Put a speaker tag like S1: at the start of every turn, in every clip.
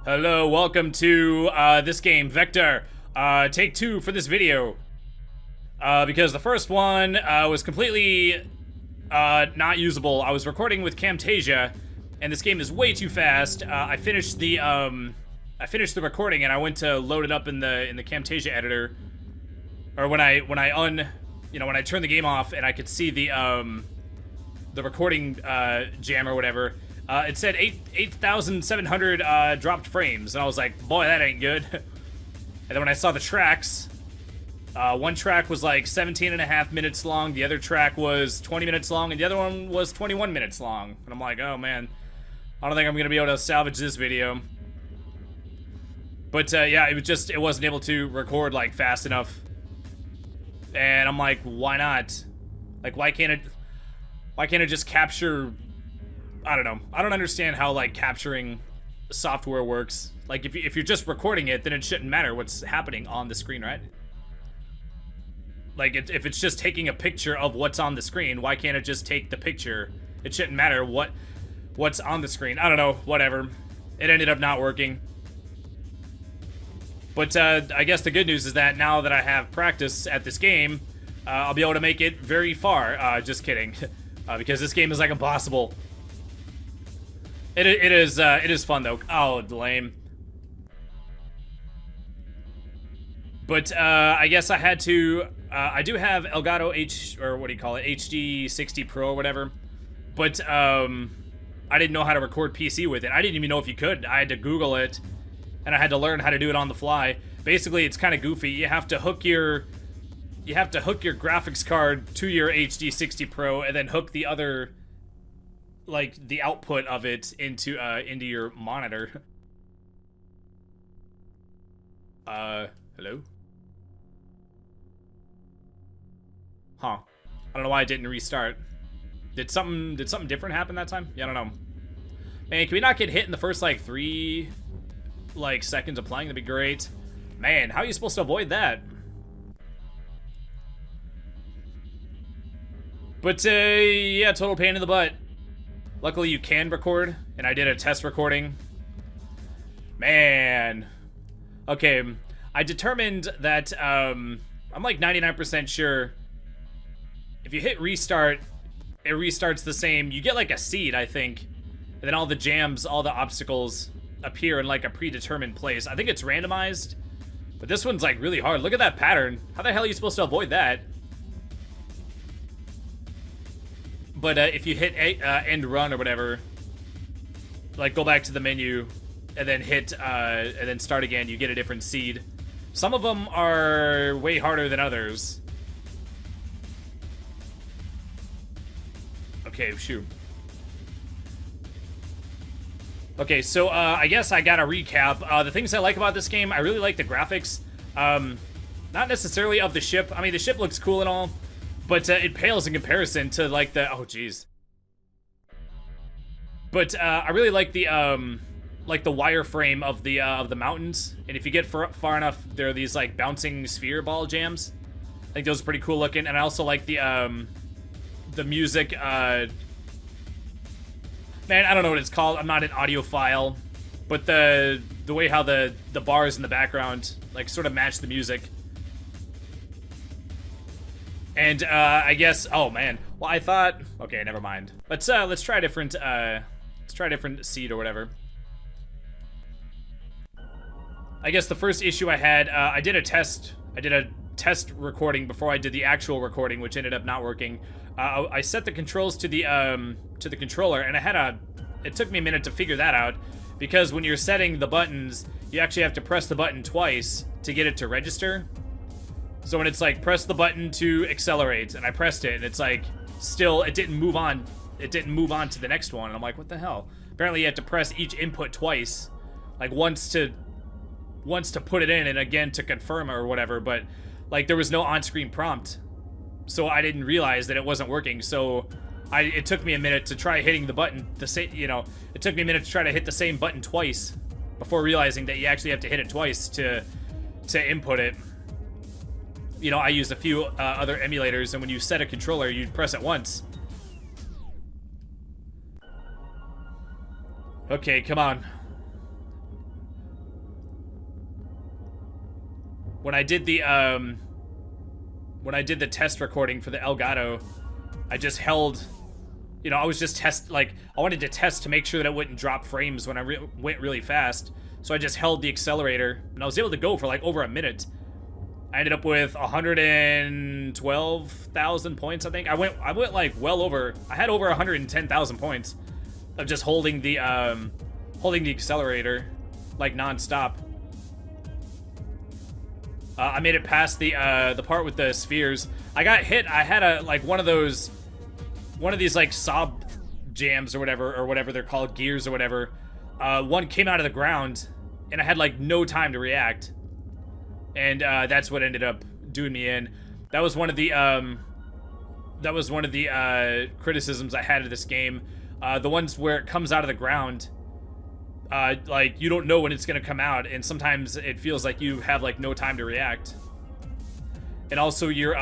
S1: Hello, welcome to this game, Vector. Take two for this video. Because the first one was completely not usable. I was recording with Camtasia, and this game is way too fast. I finished the recording, and I went to load it up in the Camtasia editor, or when I turned the game off, and I could see the recording jam or whatever. It said 8,700 dropped frames, and I was like, boy, that ain't good. And then when I saw the tracks, one track was like 17.5 minutes long, the other track was 20 minutes long, and the other one was 21 minutes long. And I'm like, oh man, I don't think I'm gonna be able to salvage this video. But yeah, it wasn't able to record like fast enough. And I'm like, why not? Like, why can't it just capture? I don't know. I don't understand how like capturing software works. Like if you're just recording it, then it shouldn't matter what's happening on the screen, right? Like if it's just taking a picture of what's on the screen, why can't it just take the picture? It shouldn't matter what's on the screen. I don't know. Whatever. It ended up not working. But I guess the good news is that now that I have practice at this game, I'll be able to make it very far. Just kidding, because this game is like impossible. It is fun though. Oh, lame. But I guess I had to. I do have Elgato HD 60 Pro or whatever. But I didn't know how to record PC with it. I didn't even know if you could. I had to Google it, and I had to learn how to do it on the fly. Basically, it's kind of goofy. You have to hook your graphics card to your HD 60 Pro, and then hook the other, like the output of it into your monitor. Hello? Huh. I don't know why it didn't restart. Did something different happen that time? Yeah, I don't know. Man, can we not get hit in the first like 3 seconds of playing? That'd be great. Man, how are you supposed to avoid that? But yeah, total pain in the butt. Luckily you can record, and I did a test recording. Man. Okay, I determined that, I'm like 99% sure if you hit restart, it restarts the same. You get like a seed, I think, and then all the jams, all the obstacles appear in like a predetermined place. I think it's randomized, but this one's like really hard. Look at that pattern. How the hell are you supposed to avoid that? But if you hit end run or whatever, like go back to the menu and then hit and then start again, you get a different seed. Some of them are way harder than others. Okay, shoot. Okay, so I guess I gotta recap. The things I like about this game, I really like the graphics. Not necessarily of the ship. I mean, the ship looks cool and all, but it pales in comparison to like the, oh jeez. But I really like the wireframe of the mountains, and if you get far enough, there are these like bouncing sphere ball jams. I think those are pretty cool looking, and I also like the music. Man, I don't know what it's called. I'm not an audiophile, but the way how the bars in the background like sort of match the music. And I guess, oh man, well I thought, okay, never mind. Let's try a different seed or whatever. I guess the first issue I had, I did a test recording before I did the actual recording, which ended up not working. I set the controls to the controller, and it took me a minute to figure that out, because when you're setting the buttons, you actually have to press the button twice to get it to register. So when it's like, press the button to accelerate, and I pressed it, and it's like, still, it didn't move on to the next one, and I'm like, what the hell? Apparently you have to press each input twice, like once to put it in, and again to confirm it or whatever, but like there was no on-screen prompt, so I didn't realize that it wasn't working. So it took me a minute to try hitting the button, it took me a minute to try to hit the same button twice before realizing that you actually have to hit it twice to input it. You know, I used a few other emulators, and when you set a controller, you press it once. Okay, come on. when I did the test recording for the Elgato, I just held, you know, I was just I wanted to test to make sure that it wouldn't drop frames when I went really fast. So I just held the accelerator, and I was able to go for like over a minute. I ended up with 112,000 points, I think. I went like well over. I had over 110,000 points of just holding the accelerator like non-stop. I made it past the part with the spheres. I got hit. I had one of these like sob jams or whatever they're called, gears or whatever. One came out of the ground, and I had like no time to react. And that's what ended up doing me in. That was one of the criticisms I had of this game. The ones where it comes out of the ground, like you don't know when it's gonna come out, and sometimes it feels like you have like no time to react. And also you're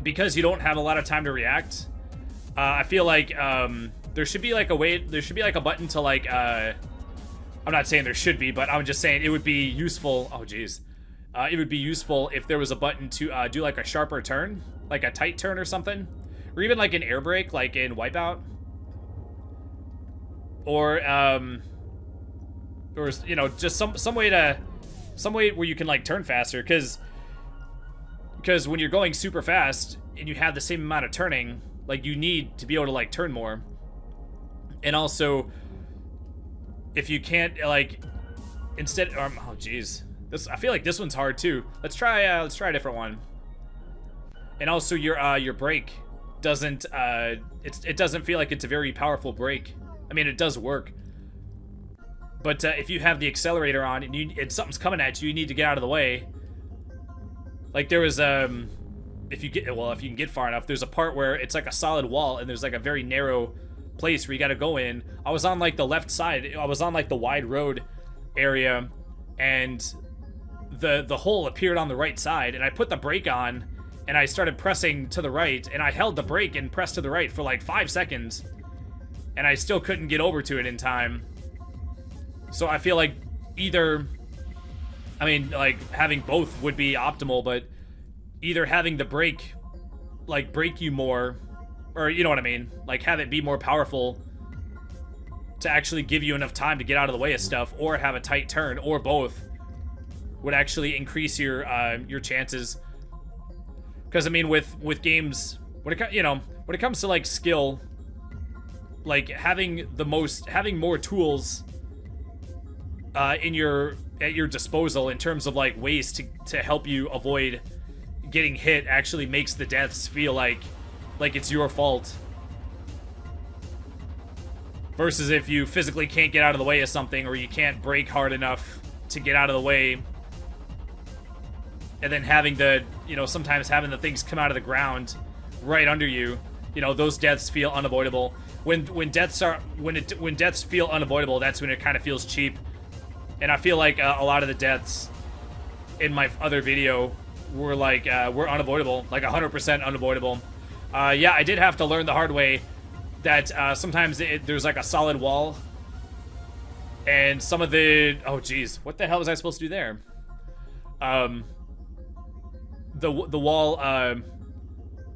S1: because you don't have a lot of time to react. I feel like there should be like a way. There should be like a button to like. I'm not saying there should be, but I'm just saying it would be useful. Oh, geez. It would be useful if there was a button to do like a sharper turn, like a tight turn or something. Or even like an air brake, like in Wipeout. Or you know, just some way where you can like turn faster. Because when you're going super fast and you have the same amount of turning, like you need to be able to like turn more. And also, if you can't like, instead, oh geez, I feel like this one's hard too. Let's try a different one. And also your brake doesn't it doesn't feel like it's a very powerful brake. I mean, it does work, but if you have the accelerator on and something's coming at you, you need to get out of the way. Like there was if you can get far enough, there's a part where it's like a solid wall and there's like a very narrow place where you got to go in. I was on like the left side. I was on like the wide road area, and the hole appeared on the right side, and I put the brake on and I started pressing to the right, and I held the brake and pressed to the right for like 5 seconds, and I still couldn't get over to it in time. So I feel like either, I mean, like having both would be optimal, but either having the brake like brake you more, or you know what I mean, like have it be more powerful to actually give you enough time to get out of the way of stuff, or have a tight turn, or both would actually increase your chances. Because I mean, with games, when it comes to like skill, like having more tools at your disposal in terms of like ways to help you avoid getting hit actually makes the deaths feel like it's your fault. Versus if you physically can't get out of the way of something, or you can't brake hard enough to get out of the way, and then having sometimes having the things come out of the ground right under you, those deaths feel unavoidable. When deaths feel unavoidable, that's when it kind of feels cheap. And I feel like a lot of the deaths in my other video were unavoidable, like 100% unavoidable. Yeah, I did have to learn the hard way that sometimes there's like a solid wall, and some of the, oh geez, what the hell was I supposed to do there? The wall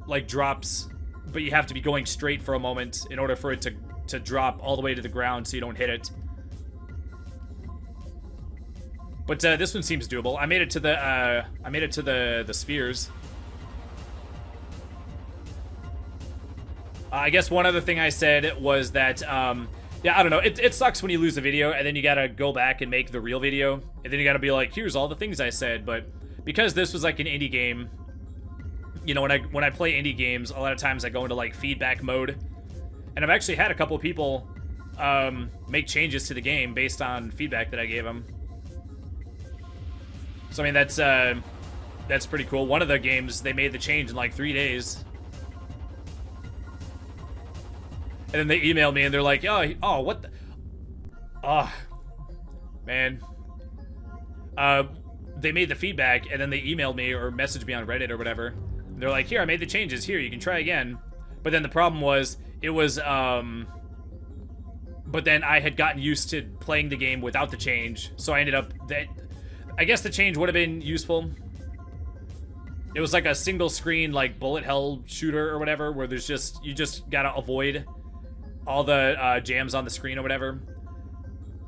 S1: like drops, but you have to be going straight for a moment in order for it to drop all the way to the ground so you don't hit it. But this one seems doable. I made it to the spheres. I guess one other thing I said was that, yeah, I don't know. It sucks when you lose a video and then you gotta go back and make the real video, and then you gotta be like, here's all the things I said. But because this was like an indie game, when I play indie games, a lot of times I go into like feedback mode, and I've actually had a couple of people make changes to the game based on feedback that I gave them. So I mean, that's pretty cool. One of the games, they made the change in like 3 days. And then they emailed me and they're like, oh, what the? Oh, man. They made the feedback and then they emailed me or messaged me on Reddit or whatever. And they're like, here, I made the changes. Here, you can try again. But then the problem was, but then I had gotten used to playing the game without the change. So I ended up, I guess the change would have been useful. It was like a single screen, like bullet hell shooter or whatever, where there's just, you just gotta avoid all the jams on the screen or whatever.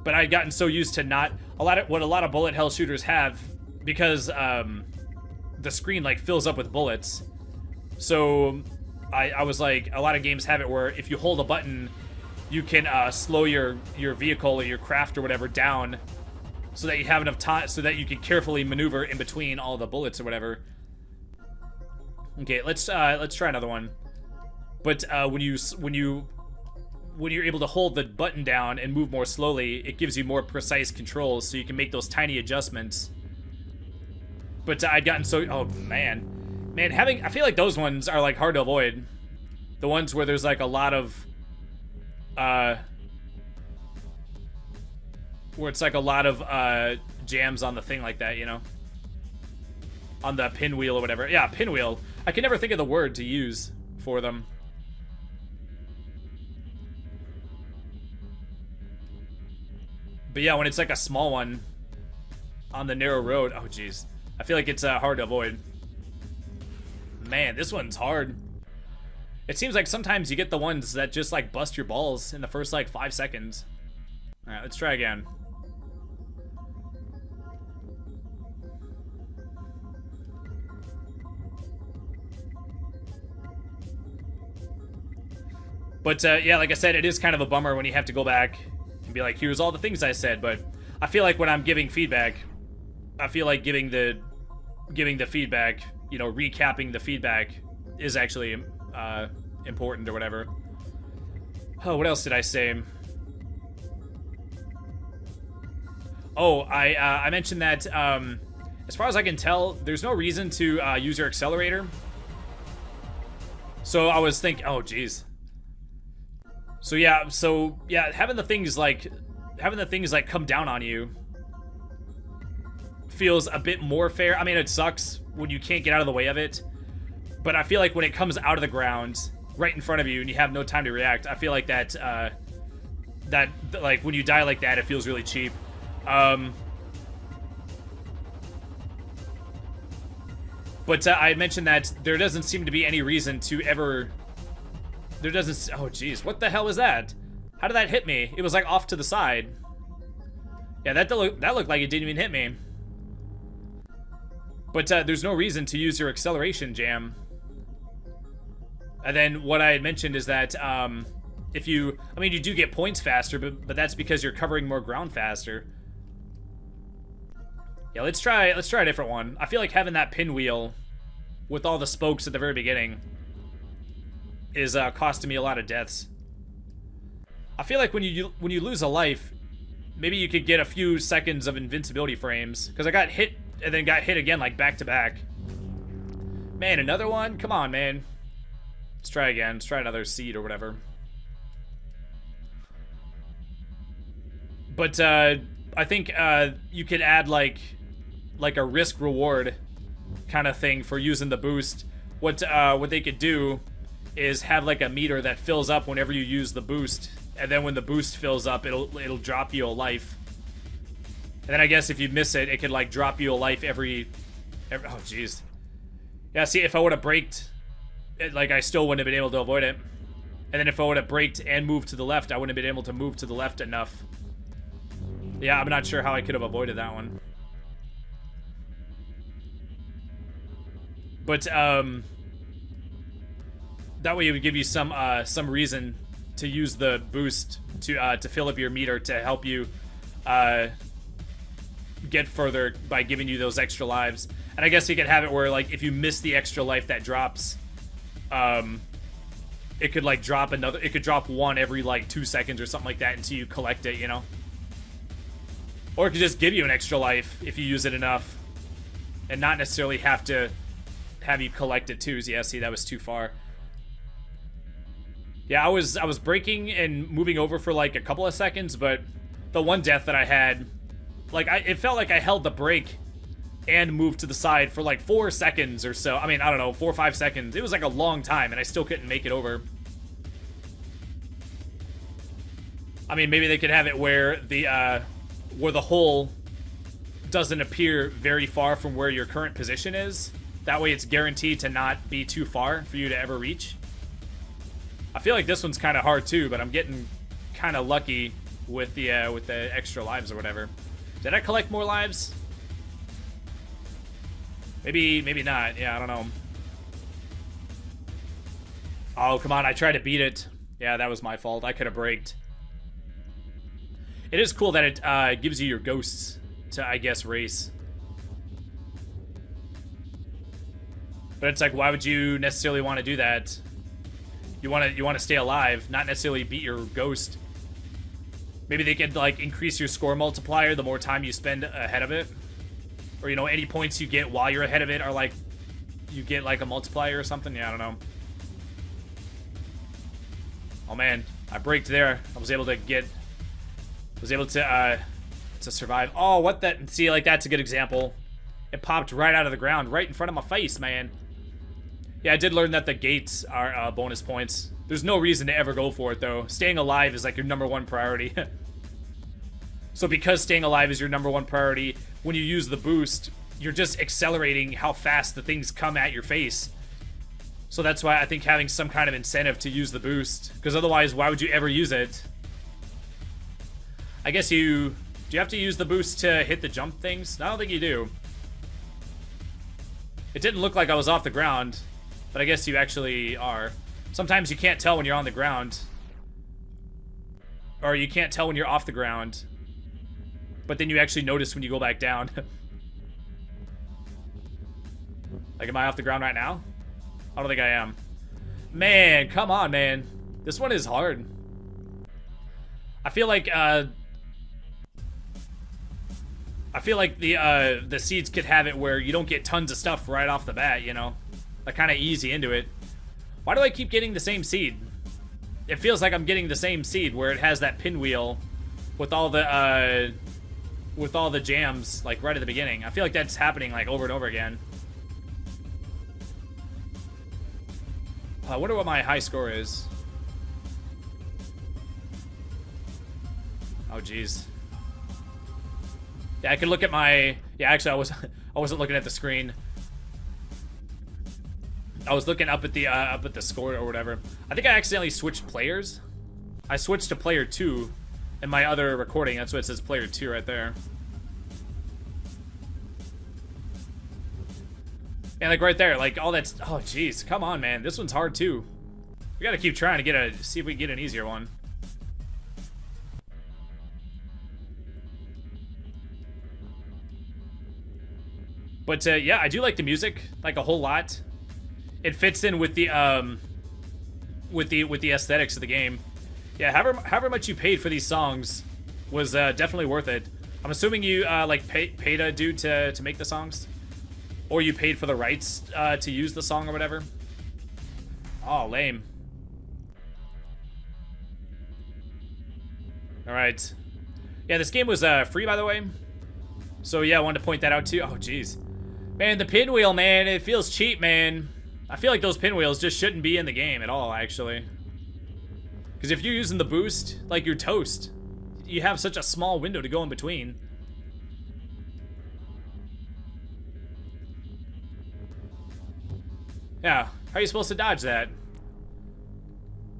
S1: But I'd gotten so used to not, what a lot of bullet hell shooters have, because the screen like fills up with bullets. So I was like, a lot of games have it where if you hold a button, you can slow your vehicle or your craft or whatever down, so that you have enough time, so that you can carefully maneuver in between all the bullets or whatever. Okay, let's try another one. But when you're able to hold the button down and move more slowly, it gives you more precise controls, so you can make those tiny adjustments. But I'd gotten so, oh man, I feel like those ones are like hard to avoid. The ones where there's like a lot of, where it's like a lot of jams on the thing like that, you know, on the pinwheel or whatever. Yeah, pinwheel. I can never think of the word to use for them. But yeah, when it's like a small one on the narrow road, oh geez, I feel like it's hard to avoid. Man, this one's hard. It seems like sometimes you get the ones that just like bust your balls in the first like 5 seconds. All right, let's try again. But yeah, like I said, it is kind of a bummer when you have to go back and be like, here's all the things I said. But I feel like when I'm giving feedback, I feel like giving the feedback, you know, recapping the feedback is actually important or whatever. Oh, what else did I say? Oh, I mentioned that as far as I can tell, there's no reason to use your accelerator. So I was thinking, oh geez. So yeah, having the things like come down on you feels a bit more fair. I mean, it sucks when you can't get out of the way of it, but I feel like when it comes out of the ground right in front of you and you have no time to react, I feel like that like when you die like that, it feels really cheap. But I had mentioned that there doesn't seem to be any reason to ever. There doesn't. Oh, geez. What the hell was that? How did that hit me? It was like off to the side. Yeah, that looked like it didn't even hit me. But there's no reason to use your acceleration jam. And then what I had mentioned is that if you, I mean, you do get points faster, but that's because you're covering more ground faster. Yeah, let's try a different one. I feel like having that pinwheel with all the spokes at the very beginning is costing me a lot of deaths. I feel like when you lose a life, maybe you could get a few seconds of invincibility frames, because I got hit and then got hit again like back to back. Man, another one? Come on, man. Let's try again. Let's try another seed or whatever. But I think you could add like a risk reward kind of thing for using the boost. What they could do is have like a meter that fills up whenever you use the boost, and then when the boost fills up, it'll drop you a life. And then I guess if you miss it, it could like drop you a life every oh jeez. Yeah, see, if I would have braked, like I still wouldn't have been able to avoid it. And then if I would have braked and moved to the left, I wouldn't have been able to move to the left enough. Yeah, I'm not sure how I could have avoided that one. But that way it would give you some reason to use the boost to fill up your meter to help you get further by giving you those extra lives. And I guess you could have it where like if you miss the extra life that drops, it could like drop another. It could drop one every like 2 seconds or something like that until you collect it, you know. Or it could just give you an extra life if you use it enough, and not necessarily have to have you collect it too. Yeah, see, that was too far. Yeah, I was braking and moving over for like a couple of seconds, but the one death that I had, like it felt like I held the brake and moved to the side for like 4 seconds or so. I mean, I don't know, 4 or 5 seconds. It was like a long time, and I still couldn't make it over. I mean, maybe they could have it where the doesn't appear very far from where your current position is. That way it's guaranteed to not be too far for you to ever reach. I feel like this one's kind of hard too, but I'm getting kind of lucky with the extra lives or whatever. Did I collect more lives? Maybe not. Yeah, I don't know. Oh, come on. I tried to beat it. Yeah, that was my fault. I could have braked. It is cool that it gives you your ghosts to, I guess, race. But it's like, why would you necessarily want to do that? You want to stay alive, not necessarily beat your ghost. Maybe they could, like, increase your score multiplier the more time you spend ahead of it. Or, you know, any points you get while you're ahead of it are, like, you get, like, a multiplier or something. Yeah, I don't know. Oh, man. I braked there. I was able to get... was able to survive. Oh, what that... See, like, that's a good example. It popped right out of the ground, right in front of my face, man. Yeah, I did learn that the gates are bonus points. There's no reason to ever go for it, though. Staying alive is, like, your #1 priority. So because staying alive is your #1 priority, when you use the boost, you're just accelerating how fast the things come at your face. So that's why I think having some kind of incentive to use the boost, because otherwise, why would you ever use it? I guess do you have to use the boost to hit the jump things? I don't think you do. It didn't look like I was off the ground, but I guess you actually are. Sometimes you can't tell when you're on the ground. Or you can't tell when you're off the ground. But then you actually notice when you go back down. Like, am I off the ground right now? I don't think I am. Man, come on, man. This one is hard. I feel like the seeds could have it where you don't get tons of stuff right off the bat, you know? Like, kind of easy into it. Why do I keep getting the same seed? It feels like I'm getting the same seed where it has that pinwheel with all the jams, like, right at the beginning. I feel like that's happening, like, over and over again. I wonder what my high score is. Oh, jeez. Yeah, I could look at my... Yeah, actually, I wasn't looking at the screen. I was looking up at the score or whatever. I think I accidentally switched players. I switched to player 2 in my other recording. That's what it says, player 2 right there. And like right there, like all that's... Oh, jeez. Come on, man. This one's hard too. We gotta keep trying to see if we can get an easier one. But yeah, I do like the music, like a whole lot. It fits in with the aesthetics of the game. Yeah, however much you paid for these songs was definitely worth it. I'm assuming you like paid a dude to make the songs, or you paid for the rights to use the song or whatever. Oh, lame. All right. Yeah, this game was free, by the way. So yeah, I wanted to point that out too. Oh, jeez. Man, the pinwheel, man, it feels cheap, man. I feel like those pinwheels just shouldn't be in the game at all, actually. Because if you're using the boost, like, you're toast. You have such a small window to go in between. Yeah, how are you supposed to dodge that?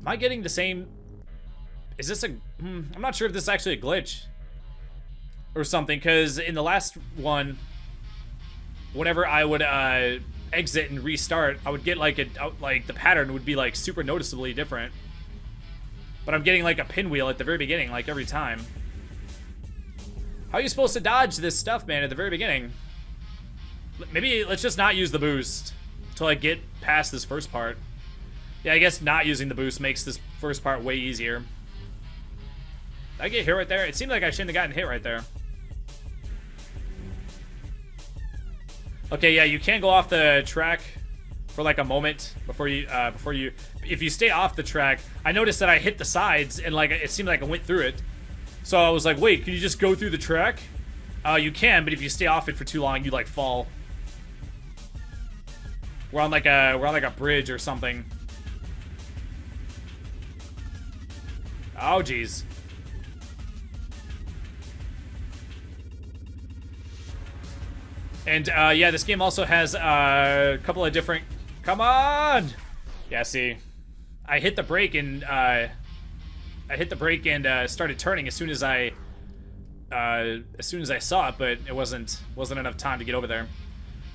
S1: Am I getting the same... Is this a... I'm not sure if this is actually a glitch. Or something, because in the last one... Whenever I would exit and restart, I would get like the pattern would be like super noticeably different. But I'm getting like a pinwheel at the very beginning, like every time. How are you supposed to dodge this stuff, man, at the very beginning? Maybe let's just not use the boost till I get past this first part. Yeah, I guess not using the boost makes this first part way easier. Did I get hit right there? It seemed like I shouldn't have gotten hit right there. Okay, yeah, you can go off the track for like a moment before you, if you stay off the track. I noticed that I hit the sides and like it seemed like I went through it. So I was like, wait, can you just go through the track? You can, but if you stay off it for too long, you like fall. We're on like a bridge or something. Oh, jeez. And yeah, this game also has a couple of different. Come on! Yeah, see, I hit the brake and started turning as soon as I saw it, but it wasn't enough time to get over there.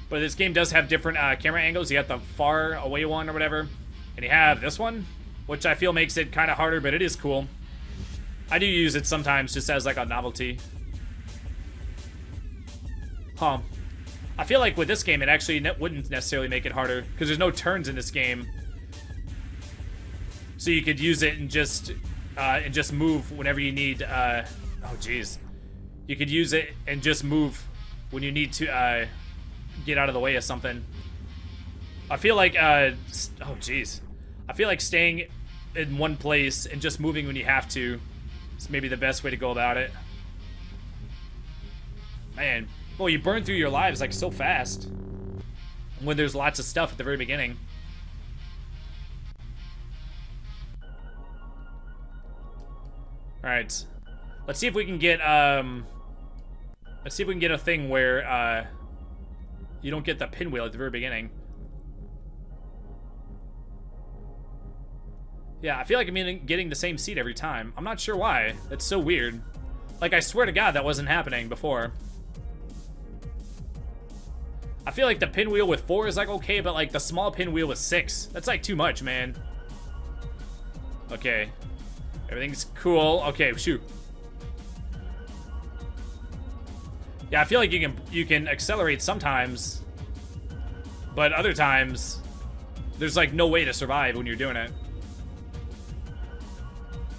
S1: But this game does have different camera angles. You got the far away one or whatever, and you have this one, which I feel makes it kind of harder, but it is cool. I do use it sometimes just as like a novelty. Huh. I feel like with this game, it actually wouldn't necessarily make it harder, because there's no turns in this game. So you could use it and just move whenever you need, oh jeez. You could use it and just move when you need to, get out of the way of something. I feel like, oh jeez. I feel like staying in one place and just moving when you have to is maybe the best way to go about it. Man. Well, you burn through your lives like so fast when there's lots of stuff at the very beginning. Alright. Let's see if we can get a thing where you don't get the pinwheel at the very beginning. Yeah, I feel like I'm getting the same seat every time. I'm not sure why. That's so weird. Like, I swear to God that wasn't happening before. I feel like the pinwheel with 4 is like okay, but like the small pinwheel with 6, that's like too much, man. Okay. Everything's cool. Okay, shoot. Yeah, I feel like you can accelerate sometimes, but other times there's like no way to survive when you're doing it.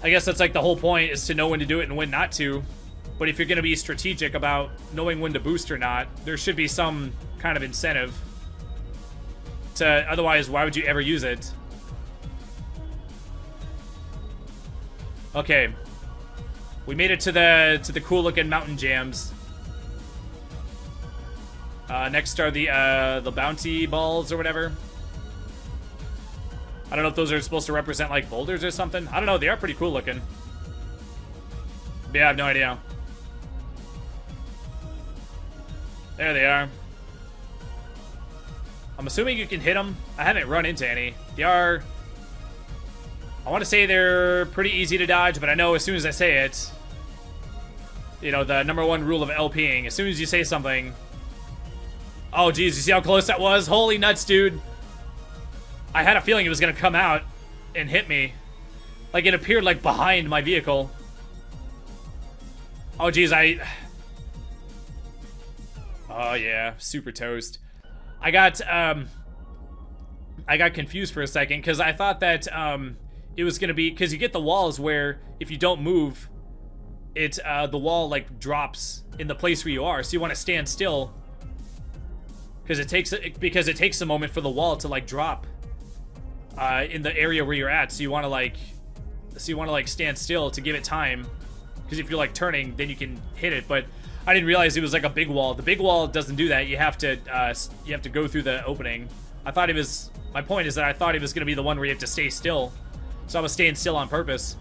S1: I guess that's like the whole point, is to know when to do it and when not to. But if you're gonna be strategic about knowing when to boost or not, there should be some kind of incentive to, otherwise why would you ever use it? Okay, we made it to the cool looking mountain jams. Next are the bounty balls or whatever. I don't know if those are supposed to represent like boulders or something. I don't know, they are pretty cool looking. But yeah, I have no idea. There they are. I'm assuming you can hit them. I haven't run into any. They are... I want to say they're pretty easy to dodge, but I know as soon as I say it... You know, the #1 rule of LPing. As soon as you say something... Oh, geez, you see how close that was? Holy nuts, dude. I had a feeling it was going to come out and hit me. Like, it appeared, like, behind my vehicle. Oh, geez, Oh, yeah. Super toast. I got confused for a second because I thought that it was gonna be, because you get the walls where if you don't move, it the wall like drops in the place where you are, so you want to stand still because it takes a moment for the wall to like drop in the area where you're at. So you want to like stand still to give it time, because if you're like turning, then you can hit it. But I didn't realize it was like a big wall. The big wall doesn't do that. You have to go through the opening. I thought it was... My point is that I thought it was going to be the one where you have to stay still. So I was staying still on purpose.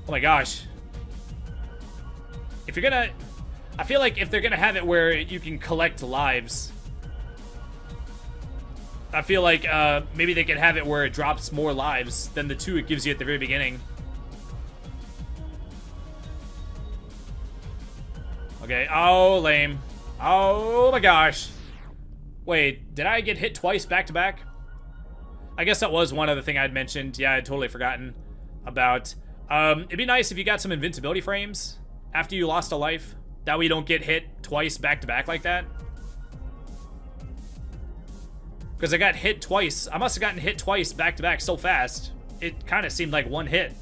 S1: Oh my gosh. If you're gonna... I feel like if they're gonna have it where you can collect lives, I feel like maybe they could have it where it drops more lives than the 2 it gives you at the very beginning. Okay, oh, lame. Oh my gosh. Wait, did I get hit twice back to back? I guess that was one other thing I'd mentioned. Yeah, I'd totally forgotten about. It'd be nice if you got some invincibility frames after you lost a life. That way you don't get hit twice back to back like that. Because I got hit twice. I must have gotten hit twice back to back so fast. It kind of seemed like one hit.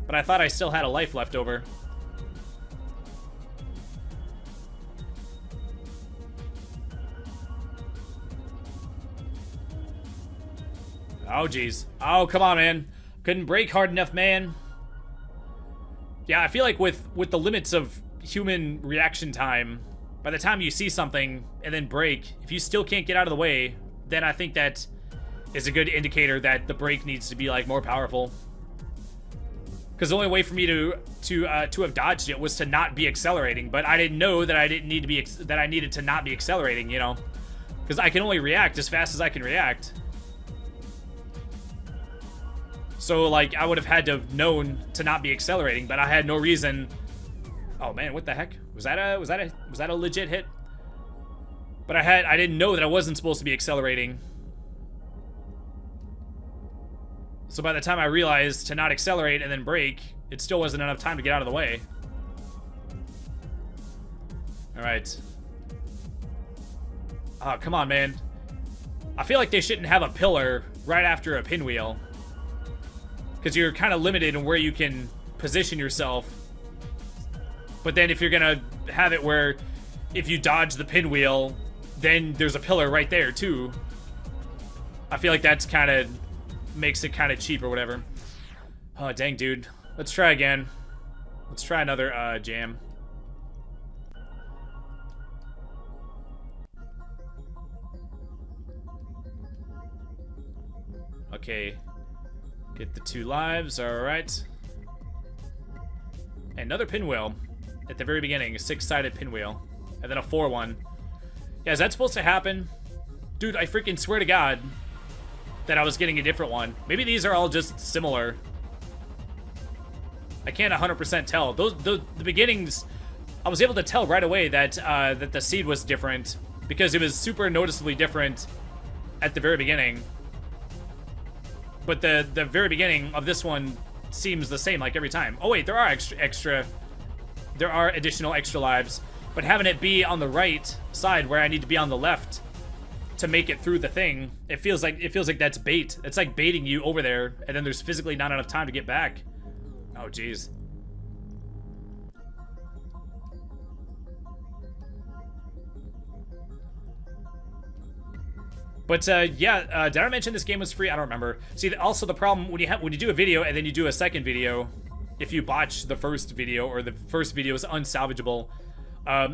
S1: But I thought I still had a life left over. Oh, geez. Oh, come on, man. Couldn't brake hard enough, man. Yeah, I feel like with the limits of human reaction time, by the time you see something and then brake, if you still can't get out of the way, then I think that is a good indicator that the brake needs to be, like, more powerful. Because the only way for me to have dodged it was to not be accelerating, but I didn't know that I didn't need to be that I needed to not be accelerating, you know, because I can only react as fast as I can react. So like I would have had to have known to not be accelerating, but I had no reason. Oh man, what the heck? Was that a legit hit? But I didn't know that I wasn't supposed to be accelerating. So by the time I realized to not accelerate and then brake, it still wasn't enough time to get out of the way. Alright. Oh, come on, man. I feel like they shouldn't have a pillar right after a pinwheel. Because you're kind of limited in where you can position yourself. But then if you're going to have it where if you dodge the pinwheel, then there's a pillar right there, too. I feel like that's kind of makes it kind of cheap or whatever. Oh, dang, dude. Let's try again. Let's try another jam. Okay. Get the 2 lives. All right. Another pinwheel at the very beginning. A 6-sided pinwheel. And then a 4-1. Yeah, is that supposed to happen? Dude, I freaking swear to God that I was getting a different one. Maybe these are all just similar. I can't 100% tell. The beginnings, I was able to tell right away that that the seed was different because it was super noticeably different at the very beginning. But the very beginning of this one seems the same like every time. Oh wait, there are there are additional extra lives, but having it be on the right side where I need to be on the left to make it through the thing, it feels like that's bait. It's like baiting you over there, and then there's physically not enough time to get back. Oh, jeez. But yeah, did I mention this game was free? I don't remember. See, also the problem when you do a video and then you do a second video, if you botch the first video or the first video is unsalvageable.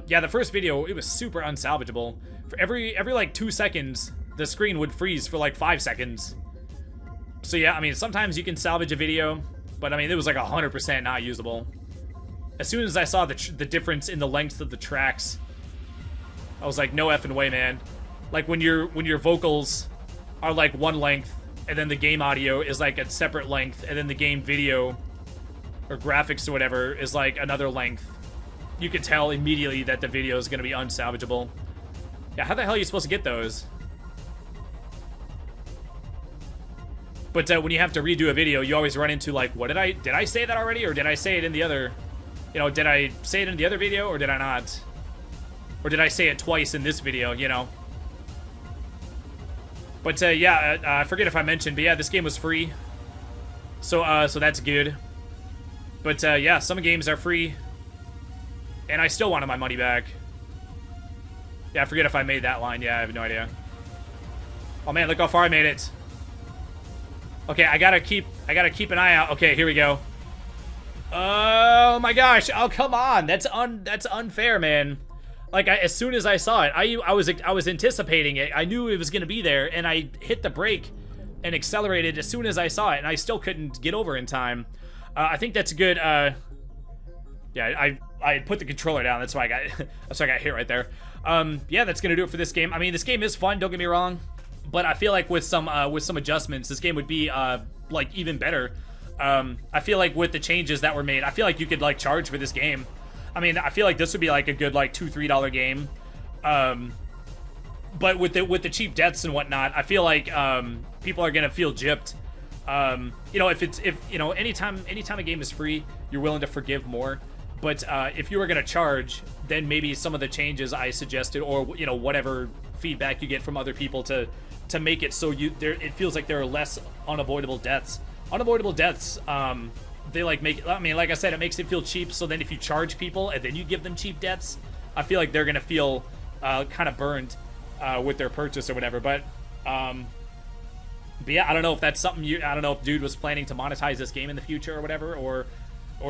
S1: Yeah, the first video, it was super unsalvageable. For every like 2 seconds, the screen would freeze for like 5 seconds. So yeah, I mean, sometimes you can salvage a video, but I mean, it was like 100% not usable. As soon as I saw the difference in the length of the tracks, I was like, no effing way, man. Like when your vocals are like one length, and then the game audio is like a separate length, and then the game video or graphics or whatever is like another length. You can tell immediately that the video is going to be unsalvageable. Yeah, how the hell are you supposed to get those? But when you have to redo a video, you always run into like, what did I say that already, or did I say it in the other, you know, did I say it in the other video, or did I not? Or did I say it twice in this video, you know? But yeah, I forget if I mentioned, but yeah, this game was free. So so that's good. But yeah, some games are free, and I still wanted my money back. Yeah, I forget if I made that line. Yeah, I have no idea. Oh man, look how far I made it. Okay, I gotta keep an eye out. Okay, here we go. Oh my gosh! Oh come on, that's unfair, man. Like as soon as I saw it, I was anticipating it. I knew it was gonna be there, and I hit the brake and accelerated as soon as I saw it, and I still couldn't get over in time. I think that's good. Yeah, I put the controller down. That's why I got hit right there. Yeah, that's gonna do it for this game. I mean, this game is fun. Don't get me wrong, but I feel like with some adjustments, this game would be like even better. I feel like with the changes that were made, I feel like you could like charge for this game. I mean, I feel like this would be like a good like $2-3 game. But with the cheap deaths and whatnot, I feel like people are gonna feel gypped. You know, if you know, anytime a game is free, you're willing to forgive more. But if you were gonna charge, then maybe some of the changes I suggested, or you know, whatever feedback you get from other people to make it so it feels like there are less unavoidable deaths. Unavoidable deaths, they like make. I mean, like I said, it makes it feel cheap. So then if you charge people and then you give them cheap deaths, I feel like they're gonna feel kind of burned with their purchase or whatever. But yeah, I don't know if that's something I don't know if dude was planning to monetize this game in the future or whatever, or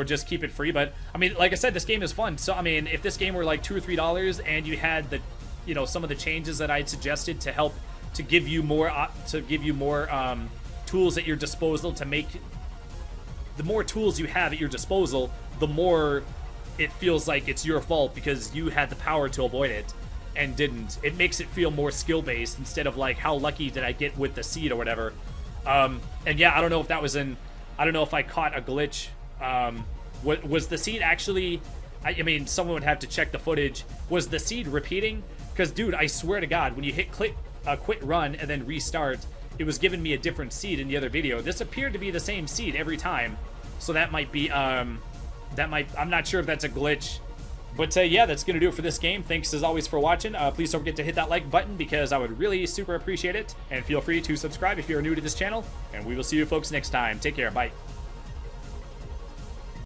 S1: just keep it free. But I mean, like I said, this game is fun. So I mean, if this game were like $2 or $3 and you had the, you know, some of the changes that I'd suggested to help to give you more tools at your disposal to make the more tools you have at your disposal, the more it feels like it's your fault because you had the power to avoid it and didn't. It makes it feel more skill-based instead of like, how lucky did I get with the seed or whatever. And yeah, I don't know if that was I don't know if I caught a glitch. Was the seed actually, I mean, someone would have to check the footage. Was the seed repeating? Because, dude, I swear to God, when you hit quit run and then restart, it was giving me a different seed in the other video. This appeared to be the same seed every time. So that might be, I'm not sure if that's a glitch. But yeah, that's going to do it for this game. Thanks as always for watching. Please don't forget to hit that like button because I would really super appreciate it. And feel free to subscribe if you're new to this channel. And we will see you folks next time. Take care. Bye.